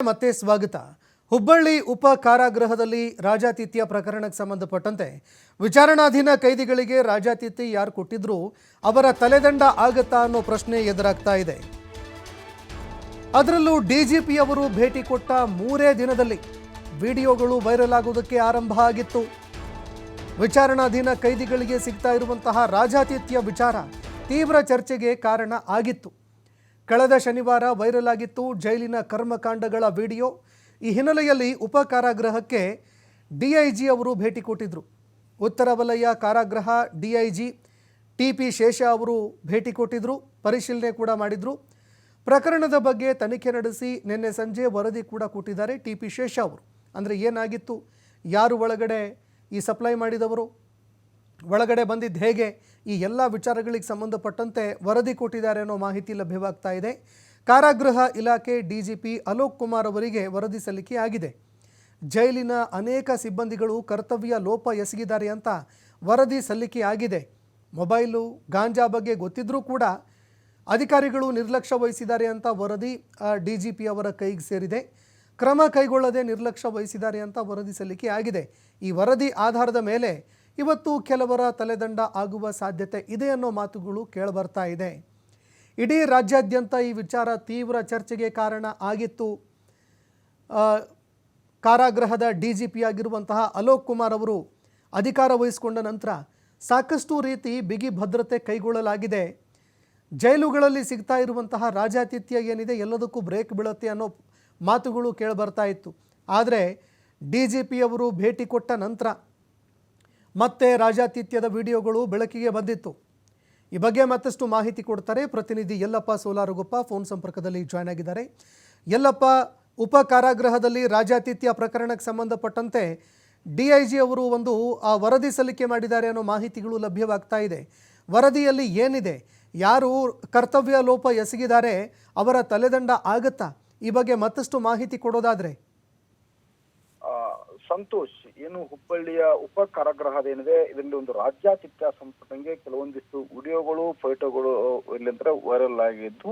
ಮತ್ತೆ ಸ್ವಾಗತ. ಹುಬ್ಬಳ್ಳಿ ಉಪ ಕಾರಾಗೃಹದಲ್ಲಿ ರಾಜಾತಿಥ್ಯ ಪ್ರಕರಣಕ್ಕೆ ಸಂಬಂಧಪಟ್ಟಂತೆ ವಿಚಾರಣಾಧೀನ ಕೈದಿಗಳಿಗೆ ರಾಜಾತಿಥ್ಯ ಯಾರು ಕೊಟ್ಟಿದ್ರು ಅವರ ತಲೆದಂಡ ಆಗತ್ತಾ ಅನ್ನೋ ಪ್ರಶ್ನೆ ಎದುರಾಗ್ತಾ ಇದೆ. ಅದರಲ್ಲೂ ಡಿಜಿಪಿ ಅವರು ಭೇಟಿ ಕೊಟ್ಟ 3 ದಿನದಲ್ಲಿ ವಿಡಿಯೋಗಳು ವೈರಲ್ ಆಗೋದಕ್ಕೆ ಆರಂಭ ಆಗಿತ್ತು. ವಿಚಾರಣಾಧೀನ ಕೈದಿಗಳಿಗೆ ಸಿಗ್ತಾ ಇರುವಂತಹ ರಾಜಾತಿಥ್ಯ ವಿಚಾರ ತೀವ್ರ ಚರ್ಚೆಗೆ ಕಾರಣ ಆಗಿತ್ತು. ಕಳೆದ ಶನಿವಾರ ವೈರಲ್ ಆಗಿತ್ತು ಜೈಲಿನ ಕರ್ಮಕಾಂಡಗಳ ವಿಡಿಯೋ. ಈ ಹಿನ್ನೆಲೆಯಲ್ಲಿ ಉಪ ಕಾರಾಗೃಹಕ್ಕೆ ಡಿಐಜಿ ಅವರು ಭೇಟಿ ಕೊಟ್ಟಿದ್ದರು. ಉತ್ತರ ವಲಯ ಕಾರಾಗೃಹ ಡಿಐಜಿ ಟಿ.ಪಿ. ಶೇಷ ಅವರು ಭೇಟಿ ಕೊಟ್ಟಿದ್ದರು, ಪರಿಶೀಲನೆ ಕೂಡ ಮಾಡಿದರು. ಪ್ರಕರಣದ ಬಗ್ಗೆ ತನಿಖೆ ನಡೆಸಿ ನಿನ್ನೆ ಸಂಜೆ ವರದಿ ಕೂಡ ಕೊಟ್ಟಿದ್ದಾರೆ ಟಿ.ಪಿ. ಶೇಷ ಅವರು. ಅಂದರೆ ಏನಾಗಿತ್ತು, ಯಾರು ಒಳಗಡೆ ಈ ಸಪ್ಲೈ ಮಾಡಿದವರು, ಒಳಗಡೆ ಬಂದಿದ್ದು ಹೇಗೆ, ಈ ಎಲ್ಲ ವಿಚಾರಗಳಿಗೆ ಸಂಬಂಧಪಟ್ಟಂತೆ ವರದಿ ಕೊಟ್ಟಿದ್ದಾರೆ ಅನ್ನೋ ಮಾಹಿತಿ ಲಭ್ಯವಾಗ್ತಾ ಇದೆ. ಕಾರಾಗೃಹ ಇಲಾಖೆ ಡಿಜಿಪಿ ಅಲೋಕ್ ಕುಮಾರ್ ಅವರಿಗೆ ವರದಿ ಸಲ್ಲಿಕೆ ಆಗಿದೆ. ಜೈಲಿನ ಅನೇಕ ಸಿಬ್ಬಂದಿಗಳು ಕರ್ತವ್ಯ ಲೋಪ ಎಸಗಿದ್ದಾರೆ ಅಂತ ವರದಿ ಸಲ್ಲಿಕೆ ಆಗಿದೆ. ಮೊಬೈಲು ಗಾಂಜಾ ಬಗ್ಗೆ ಗೊತ್ತಿದ್ರೂ ಕೂಡ ಅಧಿಕಾರಿಗಳು ನಿರ್ಲಕ್ಷ್ಯ ವಹಿಸಿದ್ದಾರೆ ಅಂತ ವರದಿ ಡಿಜಿಪಿ ಅವರ ಕೈಗೆ ಸೇರಿದೆ. ಕ್ರಮ ಕೈಗೊಳ್ಳದೆ ನಿರ್ಲಕ್ಷ್ಯ ವಹಿಸಿದ್ದಾರೆ ಅಂತ ವರದಿ ಸಲ್ಲಿಕೆ ಆಗಿದೆ. ಈ ವರದಿ ಆಧಾರದ ಮೇಲೆ ಇವತ್ತು ಕೆಲವರ ತಲೆದಂಡ ಆಗುವ ಸಾಧ್ಯತೆ ಇದೆ ಅನ್ನೋ ಮಾತುಗಳು ಕೇಳಿಬರ್ತಾ ಇದೆ. ಇಡೀ ರಾಜ್ಯಾದ್ಯಂತ ಈ ವಿಚಾರ ತೀವ್ರ ಚರ್ಚೆಗೆ ಕಾರಣ ಆಗಿತ್ತು. ಕಾರಾಗೃಹದ ಡಿಜಿಪಿ ಆಗಿರುವಂತಹ ಅಲೋಕ್ ಕುಮಾರ್ ಅವರು ಅಧಿಕಾರ ವಹಿಸಿಕೊಂಡ ನಂತರ ಸಾಕಷ್ಟು ರೀತಿ ಬಿಗಿ ಭದ್ರತೆ ಕೈಗೊಳ್ಳಲಾಗಿದೆ. ಜೈಲುಗಳಲ್ಲಿ ಸಿಗ್ತಾ ಇರುವಂತಹ ರಾಜಾತಿಥ್ಯ ಏನಿದೆ ಎಲ್ಲದಕ್ಕೂ ಬ್ರೇಕ್ ಬೀಳುತ್ತೆ ಅನ್ನೋ ಮಾತುಗಳು ಕೇಳಿಬರ್ತಾ ಇತ್ತು. ಆದರೆ ಡಿಜಿಪಿ ಅವರು ಭೇಟಿ ಕೊಟ್ಟ ನಂತರ ಮತ್ತೆ ರಾಜಾತಿಥ್ಯದ ವಿಡಿಯೋಗಳು ಬೆಳಕಿಗೆ ಬಂದಿತ್ತು. ಈ ಬಗ್ಗೆ ಮತ್ತಷ್ಟು ಮಾಹಿತಿ ಕೊಡ್ತಾರೆ ಪ್ರತಿನಿಧಿ ಯಲ್ಲಪ್ಪ ಸೋಲಾರಗೊಪ್ಪ. ಫೋನ್ ಸಂಪರ್ಕದಲ್ಲಿ ಜಾಯ್ನ್ ಆಗಿದ್ದಾರೆ. ಯಲ್ಲಪ್ಪ, ಉಪ ಕಾರಾಗೃಹದಲ್ಲಿ ರಾಜಾತಿಥ್ಯ ಪ್ರಕರಣಕ್ಕೆ ಸಂಬಂಧಪಟ್ಟಂತೆ ಡಿಐಜಿ ಅವರು ಒಂದು ವರದಿ ಸಲ್ಲಿಕೆ ಮಾಡಿದ್ದಾರೆ ಅನ್ನೋ ಮಾಹಿತಿಗಳು ಲಭ್ಯವಾಗ್ತಾ ಇದೆ. ವರದಿಯಲ್ಲಿ ಏನಿದೆ, ಯಾರು ಕರ್ತವ್ಯ ಲೋಪ ಎಸಗಿದ್ದಾರೆ ಅವರ ತಲೆದಂಡ ಆಗತ್ತಾ, ಈ ಬಗ್ಗೆ ಮತ್ತಷ್ಟು ಮಾಹಿತಿ ಕೊಡೋದಾದ್ರೆ? ಸಂತೋಷ್, ಏನು ಹುಬ್ಬಳ್ಳಿಯ ಉಪ ಕಾರಾಗೃಹದೇನಿದೆ ಇದರಲ್ಲಿ ಒಂದು ರಾಜ್ಯಾತಿಥ್ಯ ಸಂಪರ್ಕಂಗೆ ಕೆಲವೊಂದಿಷ್ಟು ವಿಡಿಯೋಗಳು ಫೋಟೋಗಳು ಇಲ್ಲಿಂದ ವೈರಲ್ ಆಗಿದ್ದು,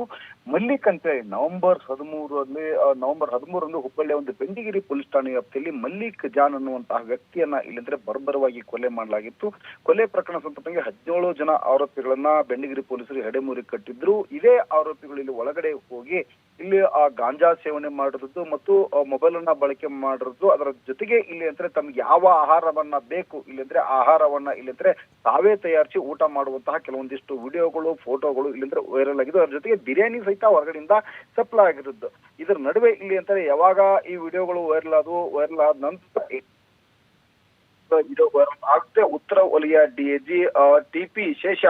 ಮಲ್ಲಿಕ್ ಅಂತ ಹೇಳಿ ನವೆಂಬರ್ 13ರಂದು ಹುಬ್ಬಳ್ಳಿಯ ಒಂದು ಬೆಂಡಿಗಿರಿ ಪೊಲೀಸ್ ಠಾಣೆ ವ್ಯಾಪ್ತಿಯಲ್ಲಿ ಮಲ್ಲಿಕ್ ಜಾನ್ ಅನ್ನುವಂತಹ ವ್ಯಕ್ತಿಯನ್ನ ಇಲ್ಲಿಂದ್ರೆ ಬರ್ಬರವಾಗಿ ಕೊಲೆ ಮಾಡಲಾಗಿತ್ತು. ಕೊಲೆ ಪ್ರಕರಣ ಸಂಪರ್ಕಂಗೆ 17 ಜನ ಆರೋಪಿಗಳನ್ನ ಬೆಂಡಿಗಿರಿ ಪೊಲೀಸರು ಎಡೆಮೂರಿ ಕಟ್ಟಿದ್ರು. ಇದೇ ಆರೋಪಿಗಳು ಇಲ್ಲಿ ಒಳಗಡೆ ಹೋಗಿ ಇಲ್ಲಿ ಗಾಂಜಾ ಸೇವನೆ ಮಾಡಿರೋದು ಮತ್ತು ಮೊಬೈಲ್ ಅನ್ನ ಬಳಕೆ ಮಾಡಿರೋದು, ಅದರ ಜೊತೆಗೆ ಇಲ್ಲಿ ಅಂದ್ರೆ ತಮ್ಗೆ ಯಾವ ಆಹಾರವನ್ನ ಬೇಕು ಇಲ್ಲಿಂದ್ರೆ ಆಹಾರವನ್ನ ಇಲ್ಲಿಂದ್ರೆ ತಾವೇ ತಯಾರಿಸಿ ಊಟ ಮಾಡುವಂತಹ ಕೆಲವೊಂದಿಷ್ಟು ವಿಡಿಯೋಗಳು ಫೋಟೋಗಳು ಇಲ್ಲಿಂದ್ರೆ ವೈರಲ್ ಆಗಿದ್ದು. ಅದ್ರ ಜೊತೆಗೆ ಬಿರಿಯಾನಿ ಸಹಿತ ಹೊರಗಡೆಯಿಂದ ಸಪ್ಲೈ ಆಗಿರೋದು. ಇದ್ರ ನಡುವೆ ಇಲ್ಲಿ ಅಂತಾರೆ ಯಾವಾಗ ಈ ವಿಡಿಯೋಗಳು ವೈರಲ್ ಆದ ನಂತರ ಆಗದೆ ಉತ್ತರ ವಲಯ ಡಿಐಜಿ ಟಿ.ಪಿ. ಶೇಷ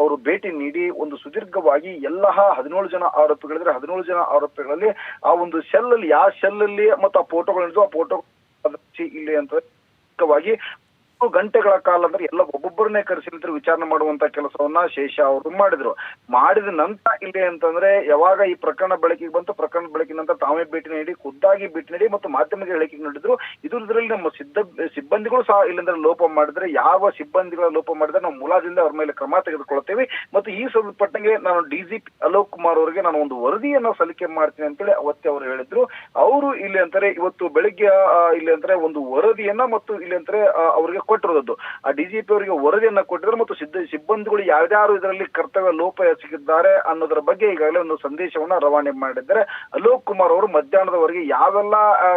ಅವರು ಭೇಟಿ ನೀಡಿ ಒಂದು ಸುದೀರ್ಘವಾಗಿ ಎಲ್ಲ 17 ಜನ ಆರೋಪಿಗಳಿದ್ರೆ 17 ಜನ ಆರೋಪಿಗಳಲ್ಲಿ ಆ ಒಂದು ಶೆಲ್ ಅಲ್ಲಿ ಯಾವ ಶೆಲ್ ಅಲ್ಲಿ ಮತ್ತು ಆ ಫೋಟೋಗಳಿದ್ದು ಆ ಫೋಟೋ ಇಲ್ಲಿ ಅಂತ ಗಂಟೆಗಳ ಕಾಲ ಅಂದ್ರೆ ಎಲ್ಲ ಒಬ್ಬೊಬ್ಬರನ್ನೇ ಕರೆಸಿ ವಿಚಾರಣೆ ಮಾಡುವಂತ ಕೆಲಸವನ್ನ ಶೇಷ ಅವರು ಮಾಡಿದ ನಂತರ ಇಲ್ಲಿ ಅಂತಂದ್ರೆ ಯಾವಾಗ ಈ ಪ್ರಕರಣ ಬೆಳಕಿಗೆ ಬಂತು, ಪ್ರಕರಣ ಬೆಳಕಿನ ನಂತರ ತಾವೇ ಭೇಟಿ ನೀಡಿ ಖುದ್ದಾಗಿ ಭೇಟಿ ನೀಡಿ ಮತ್ತು ಮಾಧ್ಯಮಕ್ಕೆ ಹೇಳಿಕೆ ನೀಡಿದ್ರು. ಇದರಲ್ಲಿ ನಮ್ಮ ಸಿಬ್ಬಂದಿಗಳು ಸಹ ಇಲ್ಲಿಂದ ಲೋಪ ಮಾಡಿದ್ರೆ, ಯಾವ ಸಿಬ್ಬಂದಿಗಳ ಲೋಪ ಮಾಡಿದ್ರೆ ನಾವು ಮುಲಾಜಿಂದ ಅವ್ರ ಮೇಲೆ ಕ್ರಮ ತೆಗೆದುಕೊಳ್ತೇವೆ ಮತ್ತು ಈ ಸಂಬಂಧಪಟ್ಟಂಗೆ ನಾನು ಡಿಜಿಪಿ ಅಲೋಕ್ ಕುಮಾರ್ ಅವರಿಗೆ ನಾನು ಒಂದು ವರದಿಯನ್ನ ಸಲ್ಲಿಕೆ ಮಾಡ್ತೀನಿ ಅಂತೇಳಿ ಅವತ್ತೇ ಅವರು ಹೇಳಿದ್ರು. ಅವರು ಇಲ್ಲಿ ಅಂತಾರೆ ಇವತ್ತು ಬೆಳಿಗ್ಗೆ ಇಲ್ಲಿ ಅಂತಾರೆ ಒಂದು ವರದಿಯನ್ನ ಮತ್ತು ಇಲ್ಲಿ ಅಂತಾರೆ ಅವರಿಗೆ ಕೊಟ್ಟಿರೋದು. ಆ ಡಿಜಿಪಿ ಅವರಿಗೆ ವರದಿಯನ್ನ ಕೊಟ್ಟಿದ್ರು ಮತ್ತು ಸಿಬ್ಬಂದಿಗಳು ಯಾವ್ಯಾರು ಇದರಲ್ಲಿ ಕರ್ತವ್ಯ ಲೋಪ ಎಸಗಿದ್ದಾರೆ ಅನ್ನೋದರ ಬಗ್ಗೆ ಈಗಾಗಲೇ ಒಂದು ಸಂದೇಶವನ್ನ ರವಾನೆ ಮಾಡಿದ್ದಾರೆ. ಅಲೋಕ್ ಕುಮಾರ್ ಅವರು ಮಧ್ಯಾಹ್ನದವರೆಗೆ ಯಾವೆಲ್ಲ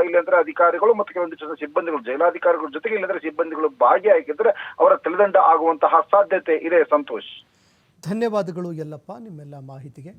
ಇಲ್ಲಂದ್ರೆ ಅಧಿಕಾರಿಗಳು ಮತ್ತು ಕೆಲವೊಂದಿಷ್ಟು ಸಿಬ್ಬಂದಿಗಳು ಜೈಲಾಧಿಕಾರಿಗಳ ಜೊತೆಗೆ ಇಲ್ಲಂದ್ರೆ ಸಿಬ್ಬಂದಿಗಳು ಭಾಗಿಯಾಗಿದ್ರೆ ಅವರ ತಲೆದಂಡ ಆಗುವಂತಹ ಸಾಧ್ಯತೆ ಇದೆ. ಸಂತೋಷ್, ಧನ್ಯವಾದಗಳು ಯಲ್ಲಪ್ಪ ನಿಮ್ಮೆಲ್ಲ ಮಾಹಿತಿಗೆ.